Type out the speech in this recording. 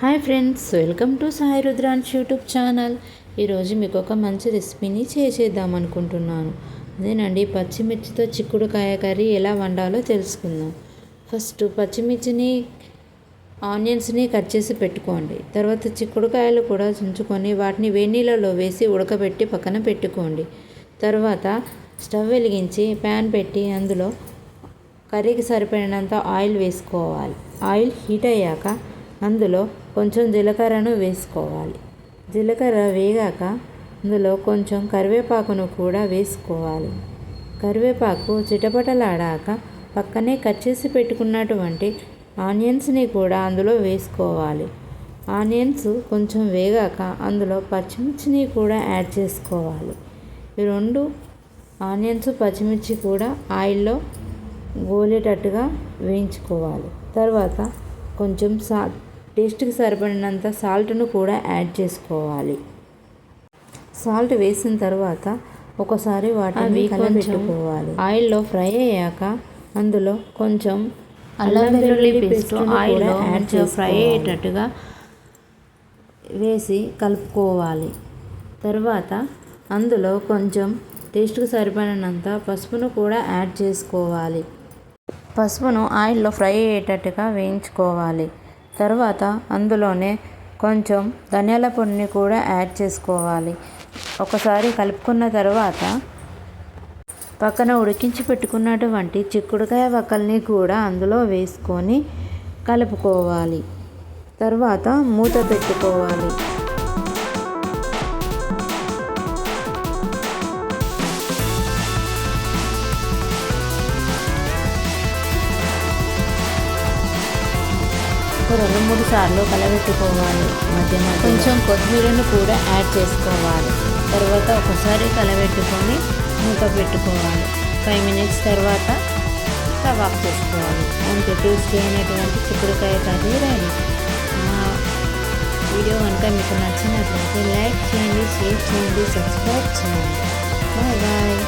Hi friends, welcome to Sai Rudransh YouTube channel. ఈరోజు మీకు ఒక మంచి రెసిపీని చేసేద్దాం అనుకుంటున్నాను. అదేనండి, పచ్చిమిర్చితో చిక్కుడుకాయ కర్రీ ఎలా వండాలో తెలుసుకుందాం. ఫస్ట్ పచ్చిమిర్చిని ఆనియన్స్ని కట్ చేసి పెట్టుకోండి. తర్వాత చిక్కుడుకాయలు కూడా చుంచుకొని వాటిని వేడినీళ్ళలో వేసి ఉడకబెట్టి పక్కన పెట్టుకోండి. తర్వాత స్టవ్ వెలిగించి ప్యాన్ పెట్టి అందులో కర్రీకి సరిపడినంత ఆయిల్ వేసుకోవాలి. ఆయిల్ హీట్ అయ్యాక అందులో కొంచెం జీలకర్రను వేసుకోవాలి. జీలకర్ర వేగాక అందులో కొంచెం కరివేపాకును కూడా వేసుకోవాలి. కరివేపాకు చిటపటలాడాక పక్కనే కట్ చేసి పెట్టుకున్నటువంటి ఆనియన్స్ని కూడా అందులో వేసుకోవాలి. ఆనియన్స్ కొంచెం వేగాక అందులో పచ్చిమిర్చిని కూడా యాడ్ చేసుకోవాలి. ఈ రెండు ఆనియన్స్ పచ్చిమిర్చి కూడా ఆయిల్లో గోలేటట్టుగా వేయించుకోవాలి. తర్వాత కొంచెం టేస్ట్కి సరిపడినంత సాల్ట్ను కూడా యాడ్ చేసుకోవాలి. సాల్ట్ వేసిన తర్వాత ఒకసారి వాటిని కలబెట్టుకోవాలి. ఆయిల్లో ఫ్రై అయ్యాక అందులో కొంచెం అల్లం వెల్లుల్లి పేస్ట్ ఆయిల్లో యాడ్ చేసి ఫ్రై అయ్యేటట్టుగా వేసి కలుపుకోవాలి. తర్వాత అందులో కొంచెం టేస్ట్కి సరిపడినంత పసుపును కూడా యాడ్ చేసుకోవాలి. పసుపును ఆయిల్లో ఫ్రై అయ్యేటట్టుగా వేయించుకోవాలి. తర్వాత అందులోనే కొంచెం ధనియాల పొడిని కూడా యాడ్ చేసుకోవాలి. ఒకసారి కలుపుకున్న తర్వాత పక్కన ఉడికించి పెట్టుకున్నటువంటి చిక్కుడుకాయ వక్కల్ని కూడా అందులో వేసుకొని కలుపుకోవాలి. తర్వాత మూత పెట్టుకోవాలి. రెండు మూడు సార్లు కలబెట్టుకోవాలి. మధ్య కొంచెం కొత్తిమీరను కూడా యాడ్ చేసుకోవాలి. తర్వాత ఒకసారి కలబెట్టుకొని మూత పెట్టుకోవాలి. 5 minutes తర్వాత స్టవ్ ఆఫ్ చేసుకోవాలి. అంతే, టేస్టీ అయినటువంటి చిక్కుడుకాయ కర్రీ రెడీ. వీడియో కనుక మీకు నచ్చినట్లయితే లైక్ చేయండి, షేర్ చేయండి, సబ్స్క్రైబ్ చేయండి. Bye bye.